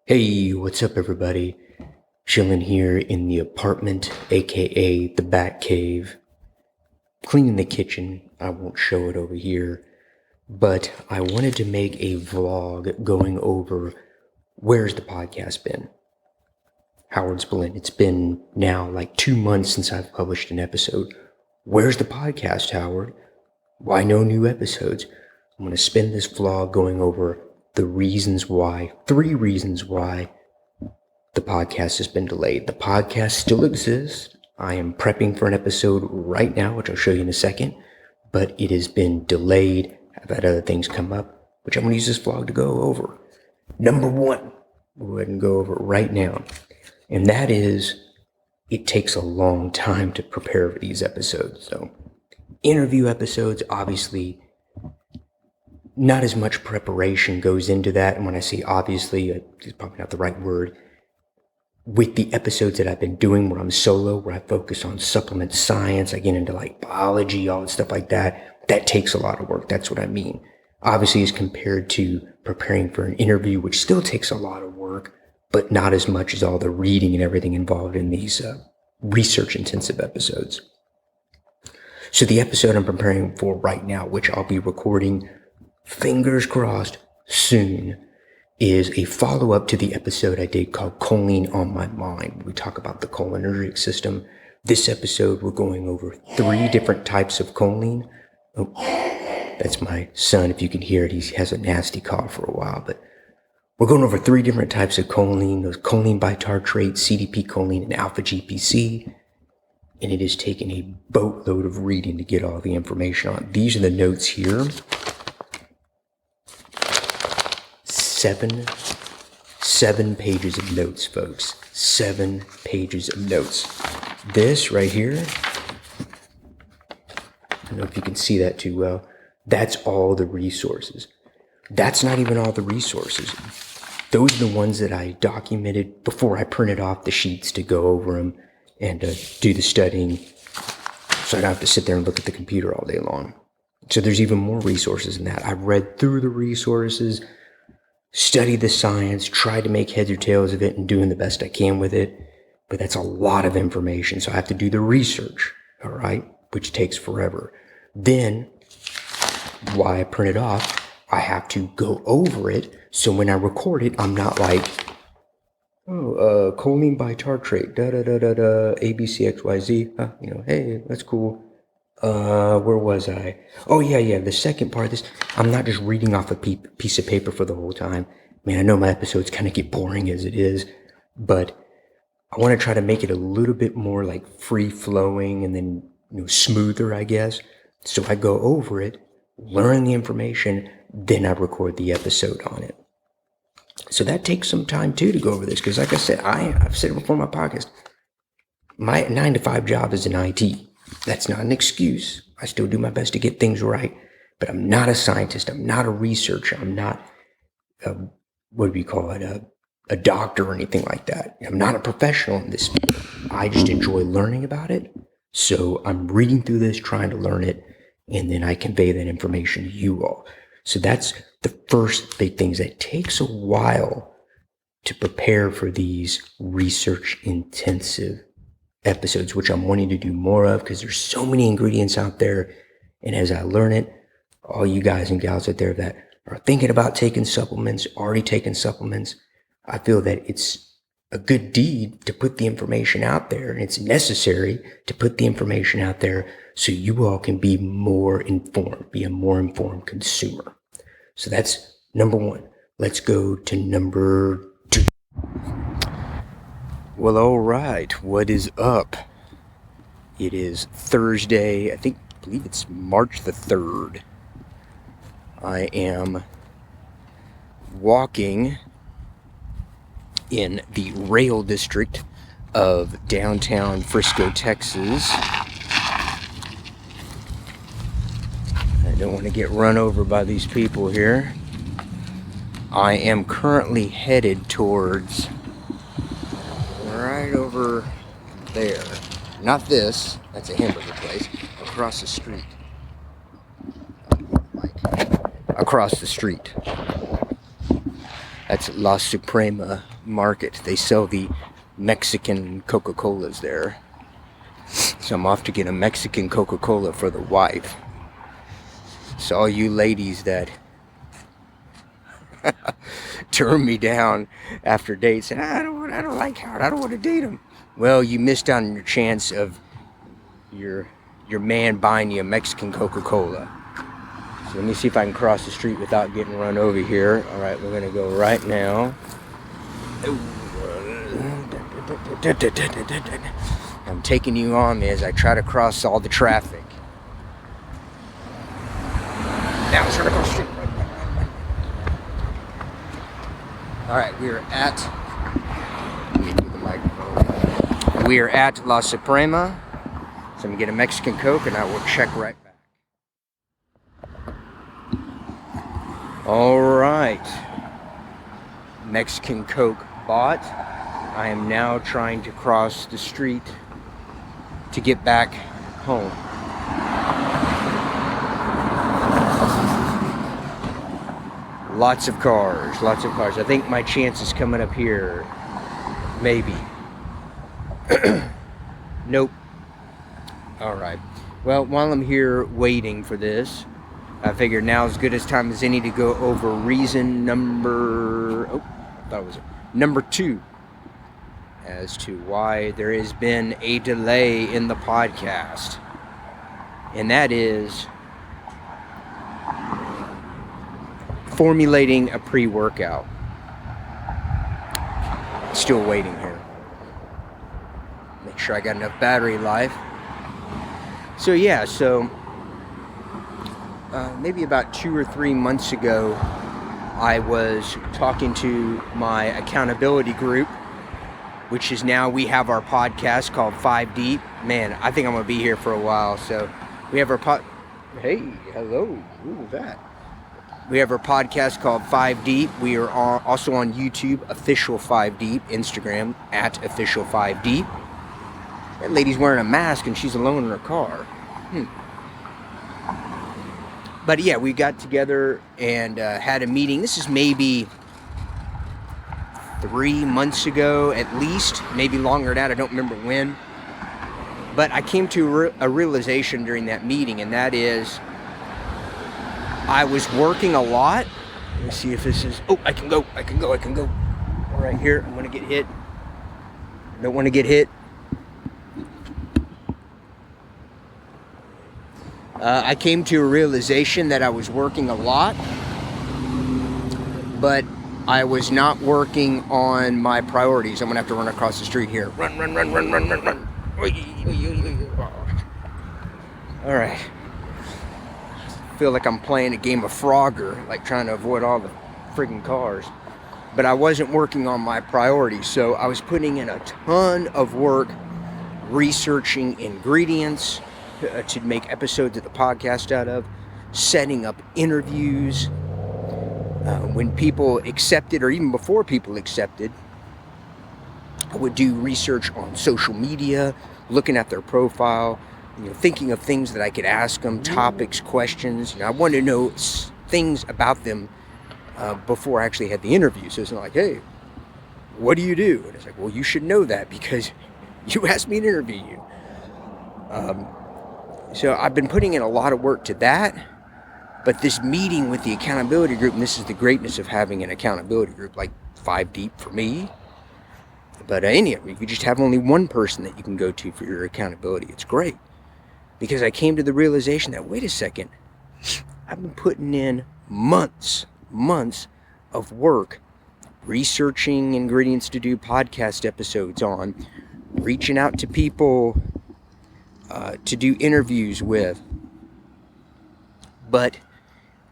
Hey, what's up everybody? Chilling here in the apartment, aka the Bat Cave. Cleaning the kitchen. I won't show it over here. But I wanted to make a vlog going over where's the podcast been. Howard's Blend. It's been now like 2 months since I've published an episode. Where's the podcast, Howard? Why no new episodes? I'm going to spend this vlog going over the reasons why, 3 reasons why the podcast has been delayed. The podcast still exists. I am prepping for an episode right now, which I'll show you in a second, but it has been delayed. I've had other things come up, which I'm going to use this vlog to go over. Number 1, we'll go ahead and go over it right now, and that is it takes a long time to prepare for these episodes. So interview episodes, obviously, not as much preparation goes into that. And when I say obviously, it's probably not the right word. With the episodes that I've been doing where I'm solo, where I focus on supplement science, I get into like biology, all that stuff like that, that takes a lot of work. That's what I mean. Obviously, as compared to preparing for an interview, which still takes a lot of work, but not as much as all the reading and everything involved in these research-intensive episodes. So the episode I'm preparing for right now, which I'll be recording, fingers crossed, soon, is a follow-up to the episode I did called Choline on My Mind. We talk about the cholinergic system. This episode, we're going over 3 different types of choline. Oh, that's my son. If you can hear it, he has a nasty cough for a while. But we're going over 3 different types of choline. Those choline bitartrate, CDP choline, and alpha GPC. And it has taken a boatload of reading to get all the information on. These are the notes here. 7 pages of notes, folks. 7 pages of notes. This right here, I don't know if you can see that too well. That's all the resources. That's not even all the resources. Those are the ones that I documented before I printed off the sheets to go over them and do the studying, so I don't have to sit there and look at the computer all day long. So there's even more resources than that. I've read through the resources, studied the science, tried to make heads or tails of it, and doing the best I can with it. But that's a lot of information, so I have to do the research, all right, which takes forever. Then, while I print it off, I have to go over it, so when I record it, I'm not like, choline bitartrate, ABCXYZ, hey, that's cool. Where was I? Oh, yeah, the second part of this, I'm not just reading off a piece of paper for the whole time. I mean, I know my episodes kind of get boring as it is, but I want to try to make it a little bit more like free-flowing and then, smoother, I guess. So I go over it, learn the information, then I record the episode on it. So that takes some time, too, to go over this, because like I said, I've said it before in my podcast, my 9-to-5 job is in IT. That's not an excuse. I still do my best to get things right, but I'm not a scientist. I'm not a researcher. I'm not, what do you call it, a doctor or anything like that. I'm not a professional in this field. I just enjoy learning about it. So I'm reading through this, trying to learn it, and then I convey that information to you all. So that's the first big thing, is that it takes a while to prepare for these research-intensive episodes, which I'm wanting to do more of because there's so many ingredients out there. And as I learn it, all you guys and gals out there that are thinking about taking supplements, already taking supplements, I feel that it's a good deed to put the information out there, and it's necessary to put the information out there so you all can be more informed, be a more informed consumer. So that's number 1. Let's go to number 2. Well, all right, what is up? It is Thursday, I believe it's March the 3rd. I am walking in the rail district of downtown Frisco, Texas. I don't want to get run over by these people here. I am currently headed towards right over there. Not this, that's a hamburger place. Across the street. Across the street. That's La Suprema market. They sell the Mexican Coca-Colas there. So I'm off to get a Mexican Coca-Cola for the wife. So all you ladies that turn me down after dates and I don't like Howard, I don't want to date him. Well, you missed out on your chance of your man buying you a Mexican Coca-Cola. So let me see if I can cross the street without getting run over here. All right, we're gonna go right now. I'm taking you on me as I try to cross all the traffic. Now I'm trying to cross the street. All right, we are at. Let me do the microphone. We are at La Suprema. So I'm gonna get a Mexican Coke and I will check right back. All right, Mexican Coke bought. I am now trying to cross the street to get back home. Lots of cars, lots of cars. I think my chance is coming up here. Maybe. Nope. All right. Well, while I'm here waiting for this, I figured now as good as time as any to go over reason number 2 as to why there has been a delay in the podcast. And that is formulating a pre-workout. Still waiting here. Make sure I got enough battery life. So yeah, maybe about 2 or 3 months ago, I was talking to my accountability group, which is now we have our podcast called 5 Deep. Man, I think I'm going to be here for a while. So we have our Hey, hello. Who was that? We have our podcast called 5 Deep. We are also on YouTube, Official 5 Deep, Instagram, at Official 5 Deep. That lady's wearing a mask and she's alone in her car. But yeah, we got together and had a meeting. This is maybe 3 months ago at least, maybe longer than that. I don't remember when. But I came to a realization during that meeting, and that is I was working a lot. Let me see if this is... Oh, I can go. All right, here. I'm going to get hit. I don't want to get hit. I came to a realization that I was working a lot, but I was not working on my priorities. I'm going to have to run across the street here. Run. All right. I feel like I'm playing a game of Frogger, like trying to avoid all the friggin' cars. But I wasn't working on my priorities, so I was putting in a ton of work researching ingredients to make episodes of the podcast out of, setting up interviews. When people accepted, or even before people accepted, I would do research on social media, looking at their profile, thinking of things that I could ask them, topics, questions. I wanted to know things about them before I actually had the interview. So it's not like, hey, what do you do? And it's like, well, you should know that because you asked me to interview you. So I've been putting in a lot of work to that. But this meeting with the accountability group, and this is the greatness of having an accountability group like 5 Deep for me. But you just have only one person that you can go to for your accountability. It's great. Because I came to the realization that, wait a second, I've been putting in months of work researching ingredients to do podcast episodes on, reaching out to people to do interviews with. But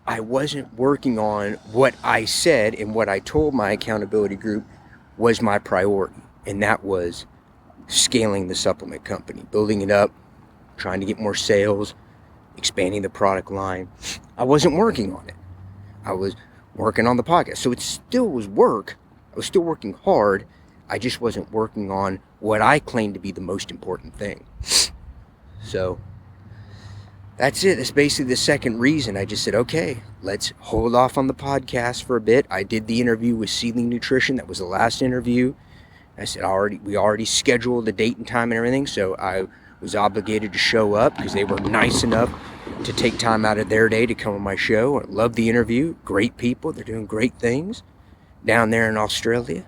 I wasn't working on what I said and what I told my accountability group was my priority. And that was scaling the supplement company, building it up, trying to get more sales, expanding the product line. I wasn't working on it. I was working on the podcast. So it still was work. I was still working hard. I just wasn't working on what I claimed to be the most important thing. So that's it. That's basically the second reason. I just said, okay, let's hold off on the podcast for a bit. I did the interview with Sealing Nutrition. That was the last interview. I said, we already scheduled the date and time and everything, so I was obligated to show up because they were nice enough to take time out of their day to come on my show. I love the interview. Great people. They're doing great things down there in Australia.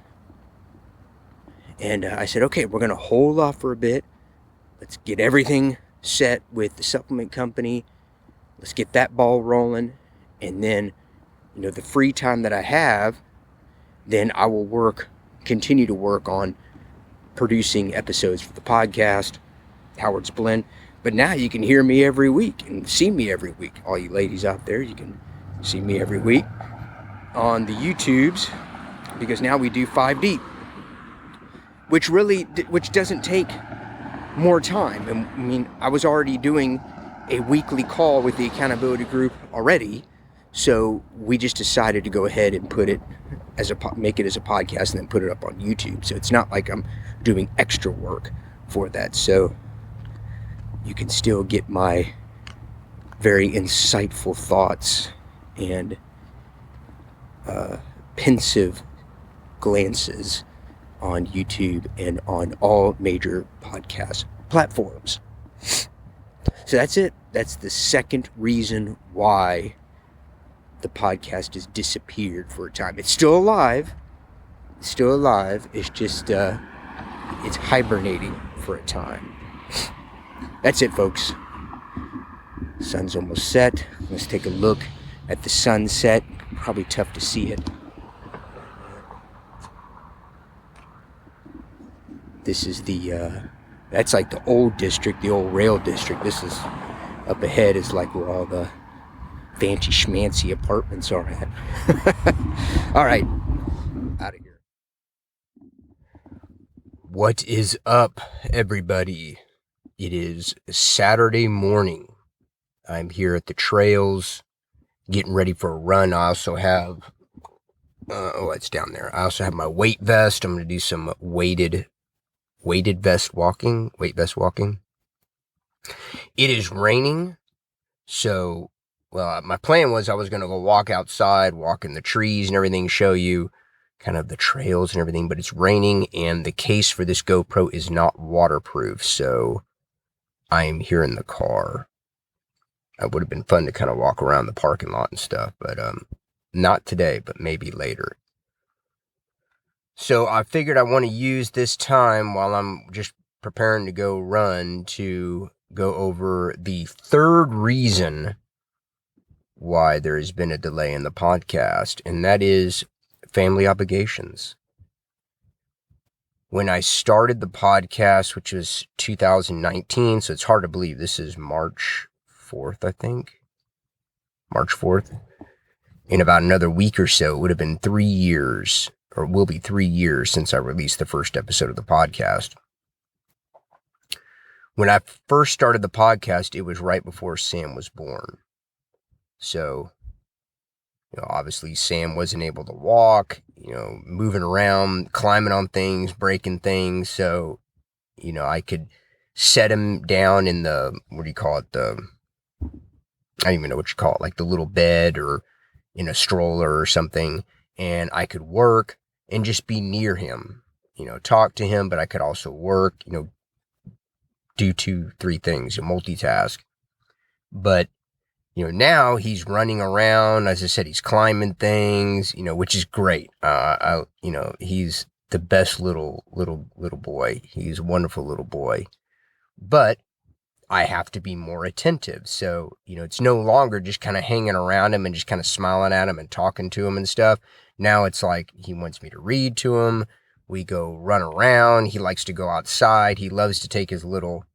And I said, okay, we're going to hold off for a bit. Let's get everything set with the supplement company. Let's get that ball rolling. And then, the free time that I have, then I will continue to work on producing episodes for the podcast, Howard's Blend. But now you can hear me every week and see me every week. All you ladies out there, you can see me every week on the YouTubes, because now we do 5 deep, which doesn't take more time. And I mean, I was already doing a weekly call with the accountability group already, so we just decided to go ahead and make it as a podcast and then put it up on YouTube. So it's not like I'm doing extra work for that. So you can still get my very insightful thoughts and pensive glances on YouTube and on all major podcast platforms. So that's it. That's the second reason why the podcast has disappeared for a time. It's still alive. It's just it's hibernating for a time. That's it, folks. Sun's almost set. Let's take a look at the sunset. Probably tough to see it. This is that's like the old district, the old rail district. This is up ahead is like where all the fancy schmancy apartments are at. All right, out of here. What is up, everybody? It is Saturday morning. I'm here at the trails, getting ready for a run. I also have, it's down there. I also have my weight vest. I'm going to do some weighted vest walking. It is raining, so, my plan was I was going to go walk outside, walk in the trees and everything, show you kind of the trails and everything, but it's raining, and the case for this GoPro is not waterproof, so I am here in the car. It would have been fun to kind of walk around the parking lot and stuff, but not today, but maybe later. So I figured I want to use this time while I'm just preparing to go run to go over the third reason why there has been a delay in the podcast, and that is family obligations. When I started the podcast, which was 2019, so it's hard to believe this is March 4th, I think. March 4th. In about another week or so, it would have been 3 years, or will be 3 years since I released the first episode of the podcast. When I first started the podcast, it was right before Sam was born. So, obviously Sam wasn't able to walk, moving around, climbing on things, breaking things. So, I could set him down in the, I don't even know what you call it, like the little bed or in a stroller or something. And I could work and just be near him, talk to him, but I could also work, do 2-3 things, multitask. But now he's running around. As I said, he's climbing things, which is great. He's the best little boy. He's a wonderful little boy. But I have to be more attentive. So, it's no longer just kind of hanging around him and just kind of smiling at him and talking to him and stuff. Now it's like he wants me to read to him. We go run around. He likes to go outside. He loves to take his little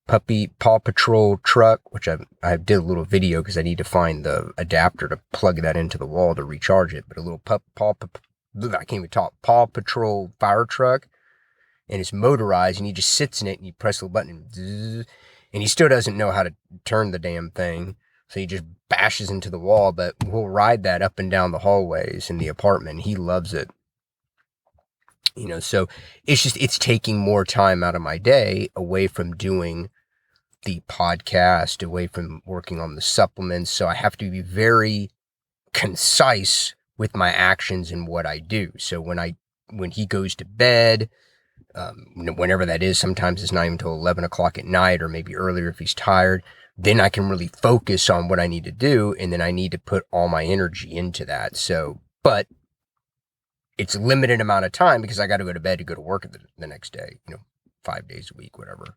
puppy Paw Patrol truck, which I did a little video because I need to find the adapter to plug that into the wall to recharge it. But a little Paw Patrol fire truck, and it's motorized, and he just sits in it, and you press the button, and he still doesn't know how to turn the damn thing, so he just bashes into the wall. But we'll ride that up and down the hallways in the apartment. He loves it. So it's taking more time out of my day away from doing the podcast, away from working on the supplements. So I have to be very concise with my actions and what I do. So when he goes to bed, whenever that is, sometimes it's not even until 11 o'clock at night, or maybe earlier if he's tired, then I can really focus on what I need to do. And then I need to put all my energy into that. So, but it's a limited amount of time because I got to go to bed to go to work the next day, 5 days a week, whatever.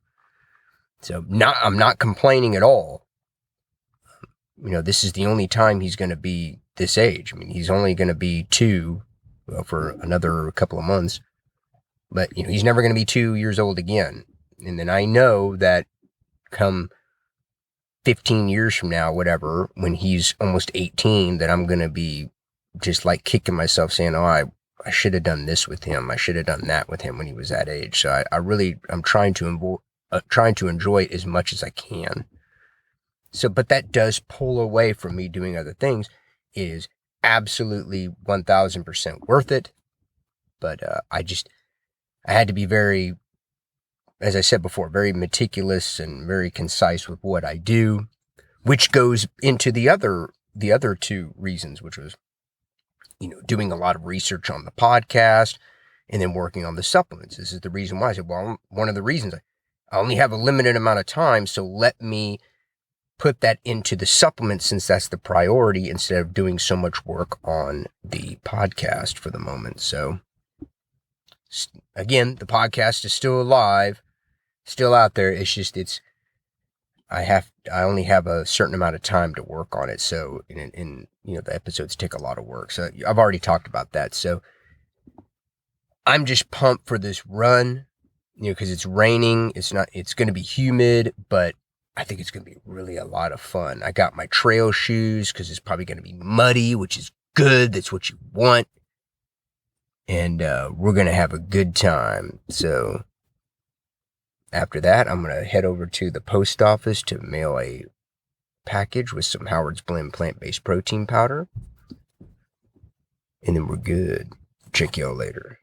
So I'm not complaining at all. This is the only time he's going to be this age. I mean, he's only going to be 2 for another couple of months, but he's never going to be 2 years old again. And then I know that come 15 years from now, whatever, when he's almost 18, that I'm going to be just like kicking myself saying, oh, I should have done this with him. I should have done that with him when he was that age. So I'm trying to enjoy it as much as I can. So, but that does pull away from me doing other things. It is absolutely 1000% worth it. But I had to be very, as I said before, very meticulous and very concise with what I do, which goes into the other 2 reasons, which was, doing a lot of research on the podcast and then working on the supplements. This is the reason why I said, well, one of the reasons I only have a limited amount of time, so let me put that into the supplements since that's the priority instead of doing so much work on the podcast for the moment. So again, the podcast is still alive, still out there. It's just, I only have a certain amount of time to work on it. So, the episodes take a lot of work. So I've already talked about that. So I'm just pumped for this run, because it's raining. It's going to be humid, but I think it's going to be really a lot of fun. I got my trail shoes because it's probably going to be muddy, which is good. That's what you want. And we're going to have a good time. So after that, I'm going to head over to the post office to mail a package with some Howard's Blend plant-based protein powder. And then we're good. Check y'all later.